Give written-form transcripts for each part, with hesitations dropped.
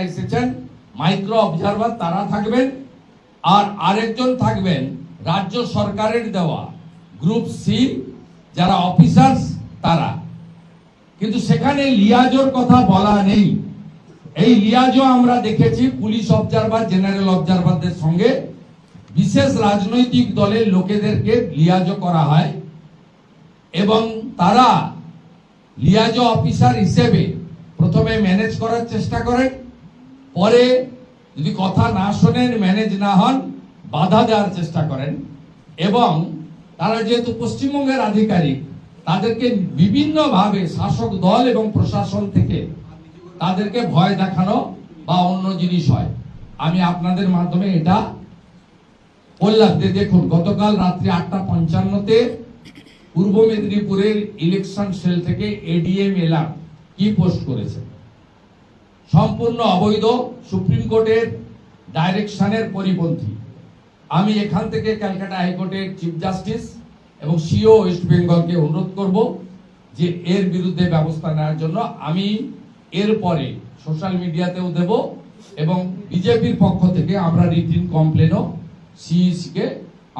এসেছেন micro observer তারা থাকবেন, আর আরেকজন থাকবেন রাজ্য সরকারের দেওয়া গ্রুপ সি যারা অফিসার্স তারা। কিন্তু সেখানে লিয়াজোর কথা বলা নেই। এই লিয়াজো আমরা দেখেছি পুলিশ অবজারভার, জেনারেল অবজারভারদের সঙ্গে বিশেষ রাজনৈতিক দলের লোকেদেরকে লিয়াজো করা হয় এবং তারা লিয়াজো অফিসার হিসেবে প্রথমে ম্যানেজ করার চেষ্টা করেন, পরে যদি কথা না শোনেন, ম্যানেজ না হন, বাধা দেওয়ার চেষ্টা করেন। এবং তারা যেহেতু পশ্চিমবঙ্গের আধিকারিক, তাদেরকে বিভিন্নভাবে শাসক দল এবং প্রশাসন থেকে তাদেরকে ভয় দেখানো বা অন্য জিনিস হয়। আমি আপনাদের মাধ্যমে এটা বললাম যে দেখুন, গতকাল রাত্রি 8:55-তে পূর্ব মেদিনীপুরের ইলেকশন সেল থেকে এডিএম এলার কি পোস্ট করেছে, সম্পূর্ণ অবৈধ, সুপ্রিম কোর্টের ডাইরেকশনের পরিপন্থী। আমি এখান থেকে ক্যালকাটা হাইকোর্টের চিফ জাস্টিস এবং সিও ওয়েস্ট বেঙ্গলকে অনুরোধ করব যে এর বিরুদ্ধে ব্যবস্থা নেওয়ার জন্য। আমি এরপরে সোশ্যাল মিডিয়াতেও দেব এবং বিজেপির পক্ষ থেকে আমরা রিটিন কমপ্লেনও সিইসিকে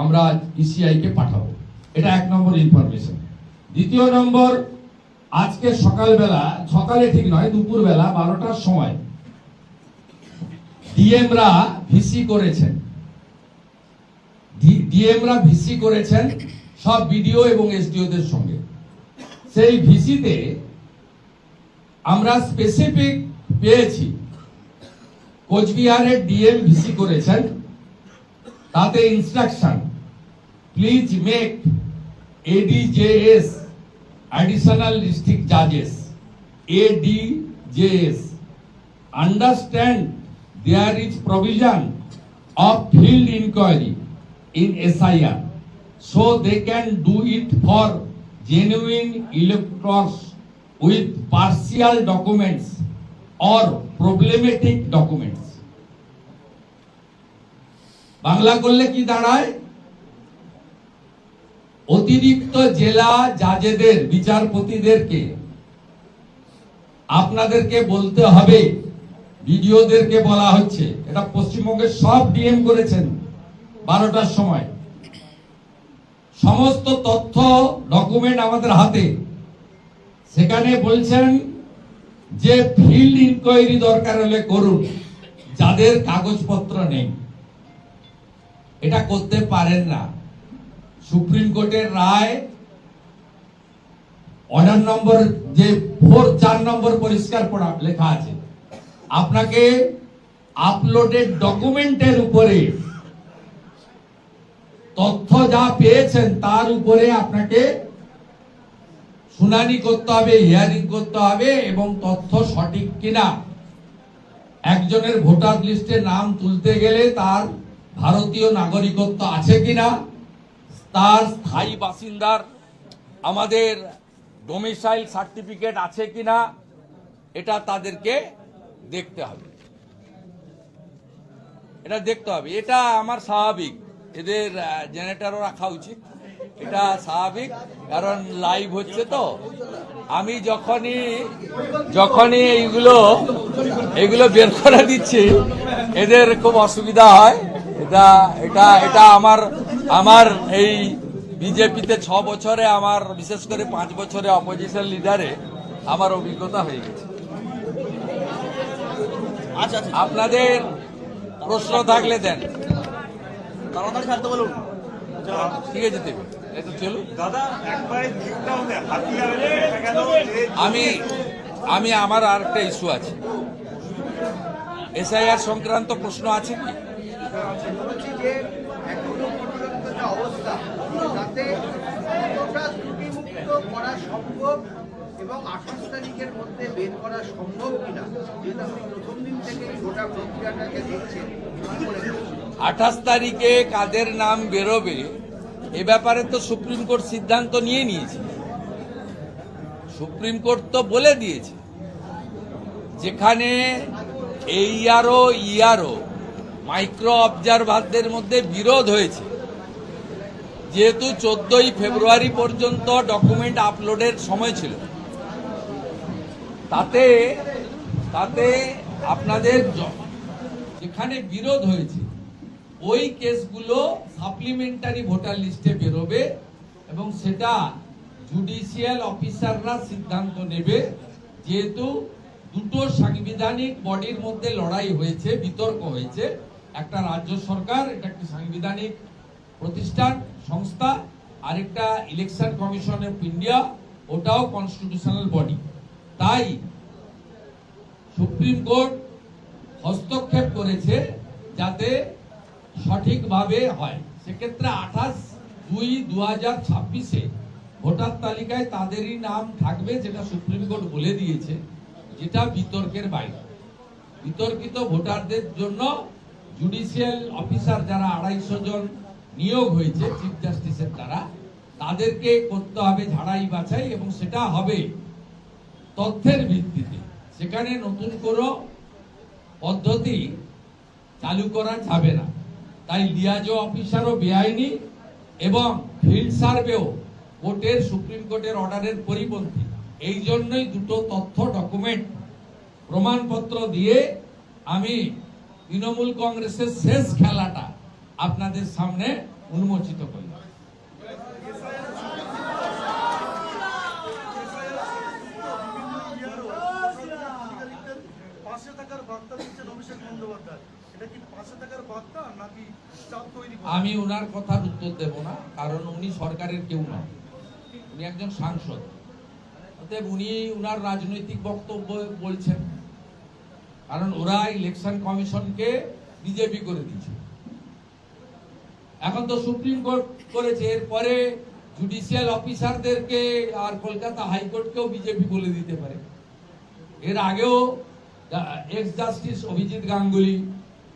আমরা ইসিআইকে পাঠাবো। এটা 1 নম্বর ইনফরমেশন। দ্বিতীয় নম্বর, আজকে সকালে ঠিক নয়, দুপুরবেলা 12টার সময় ডিএমরা ভিসি করেছেন সব বিডিও এবং এসডিওদের সঙ্গে। সেই ভিসিতে আমরা স্পেসিফিক পেয়েছি, কোচবিহারের ডিএম ভিসি করেছেন, তাতে instruction, please make ADJS additional district judges, ADJS understand there is provision of field inquiry in SIR, so they can do it for genuine electors with partial documents or problematic documents. Bangla করলে কি দাঁড়ায়? অতিরিক্ত জেলা জাজেদের, বিচারপতিদেরকে আপনাদেরকে বলতে হবে, বিডিওদেরকে বলা হচ্ছে, এটা পশ্চিমবঙ্গের সব ডিএম করেছেন 12টার সময়, সমস্ত তথ্য ডকুমেন্ট আমাদের হাতে। সেখানে বলছেন যে ফিল্ড ইনকোয়ারি দরকার হলে করুন, যাদের কাগজপত্র নেই। এটা করতে পারেন না। সুপ্রিম কোর্টের রায় অর্ডার নম্বর যে 4 নম্বর পরিষ্কার পড়া লেখা আছে, আপনাকে আপলোডেড ডকুমেন্টের উপরে তথ্য যা পেয়েছেন তার উপরে আপনাকে শুনানি করতে হবে, হিয়ারিং করতে হবে এবং তথ্য সঠিক কিনা। একজনের ভোটার লিস্টে নাম তুলতে গেলে তার ভারতীয় নাগরিকত্ব আছে কিনা, তার স্থায়ী বাসিন্দার আমাদের ডোমিসাইল সার্টিফিকেট আছে কিনা, এটা তাদেরকে দেখতে হবে। এটা আমার স্বাভাবিক, এদের জেনারেটরও রাখা উচিত, এটা স্বাভাবিক, কারণ লাইভ হচ্ছে তো। আমি যখনই এইগুলো বের করে দিচ্ছি, এদের খুব অসুবিধা হয়। এটা আমার এই বিজেপিতে 6 বছরে, আমার বিশেষ করে 5 বছরে অপোজিশন লিডারে আমার অভিজ্ঞতা হয়ে গেছে। আপনাদের প্রশ্ন থাকলে দেন। ঠিক আছে, দেবে চলুন। আমি আমার আর একটা ইস্যু আছে, এসআইআর সংক্রান্ত প্রশ্ন আছে কি? এবং 28 তারিখের মধ্যে বের করা সম্ভব কিনা, যেটা আপনি প্রথম দিন থেকে গোটা প্রক্রিয়াটাকে দেখছেন। 28 তারিখে কাদের নাম বেরোবে এ ব্যাপারে তো সুপ্রিম কোর্ট সিদ্ধান্ত নিয়েছে। সুপ্রিম কোর্ট তো বলে দিয়েছে, যেখানে ইআরও মাইক্রো অবজারভারদের মধ্যে বিরোধ হয়েছে, যেহেতু 14ই ফেব্রুয়ারি পর্যন্ত ডকুমেন্ট আপলোডের সময় ছিল, তাতে আপনাদের যেখানে বিরোধ হয়েছে ওই কেসগুলো সাপ্লিমেন্টারি ভোটার লিস্টে বেরোবে এবং সেটা জুডিশিয়াল অফিসাররা সিদ্ধান্ত নেবে। যেহেতু দুটো সাংবিধানিক বডির মধ্যে লড়াই হয়েছে, বিতর্ক হয়েছে, একটা রাজ্য সরকার, এটা একটি সাংবিধানিক প্রতিষ্ঠান সংস্থা, আরেকটা ইলেকশন কমিশন অফ ইন্ডিয়া, ওটাও কনস্টিটিউশনাল বডি। তাই সুপ্রিম কোর্ট হস্তক্ষেপ করেছে যাতে সঠিকভাবে হয়। সেক্ষেত্রে 28/2/2026-এ ভোটার তালিকায় তাদেরই নাম থাকবে, যেটা সুপ্রিম কোর্ট বলে দিয়েছে, যেটা বিতর্কের বাইরে। বিতর্কিত ভোটারদের জন্য জুডিশিয়াল অফিসার যারা 250 জন নিয়োগ হয়েছে চিফ জাস্টিসের দ্বারা, তাদেরকে করতে হবে ঝাড়াই বাছাই, এবং সেটা হবে তথ্যের ভিত্তিতে। সেখানে নতুন কোনো পদ্ধতি চালু করা যাবে না। তাই লিয়াজো অফিসারও বেআইনি এবং ফিল্ড সার্ভেও কোর্টের, সুপ্রিম কোর্টের অর্ডারের পরিপন্থী। এই জন্যই দুটো তথ্য ডকুমেন্ট প্রমাণপত্র দিয়ে আমি তৃণমূল কংগ্রেসের শেষ খেলাটা আপনাদের সামনে উন্মোচিত করলাম। আমি উনার কথার উত্তর দেব না, কারণ উনি সরকারের কেউ নন, উনি একজন সাংসদ। অতএব উনি উনার রাজনৈতিক বক্তব্য বলছেন, কারণ ওরা ইলেকশন কমিশনকে বিজেপি করে দিয়েছে। এখন তো সুপ্রিম কোর্ট করেছে, এরপরে জুডিশিয়াল অফিসারদেরকে আর কলকাতা হাইকোর্টকেও বিজেপি বলে দিতে পারে। এর আগেও ex justice Abhijit Ganguly,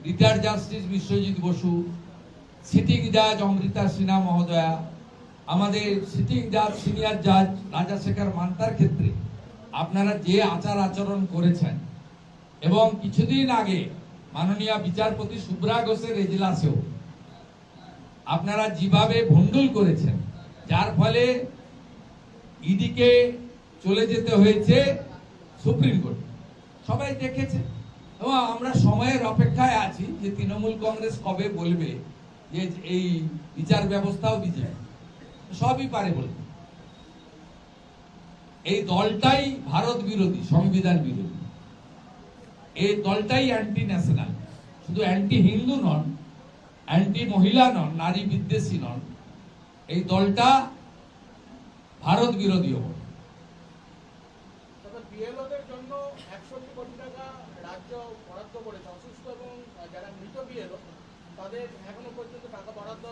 retired justice Biswajit Basu, sitting জাজ অমৃতা সিনহা মহোদয়া, আমাদের সিটিং জাজ সিনিয়র জাজ রাজাশেখর মান্তার ক্ষেত্রে আপনারা যে আচার আচরণ করেছেন, এবং কিছুদিন আগে মাননীয় বিচারপতি শুভ্রা ঘোষের এজলাসেও আপনারা যেভাবে ভণ্ডুল করেছেন, যার ফলে ইডিকে চলে যেতে হয়েছে সুপ্রিম কোর্ট, সবাই দেখেছে। এবং আমরা সময়ের অপেক্ষায় আছি যে তৃণমূল কংগ্রেস কবে বলবে যে এই বিচার ব্যবস্থাও বিজেপি, সবই পারে বলবে। এই দলটাই ভারত বিরোধী, সংবিধান বিরোধী। এই দলটাই অ্যান্টি ন্যাশনাল, শুধু অ্যান্টি হিন্দু নন, অ্যান্টি মহিলা নন, নারী বিদ্বেষী নন। এই দলটা ভারত বিরোধী। বিএলওদের জন্য 61 কোটি টাকা রাজ্য বরাদ্দ করেছে। অসুস্থ এবং যারা মৃত বিএলও তাদের এখনো পর্যন্ত টাকা বরাদ্দ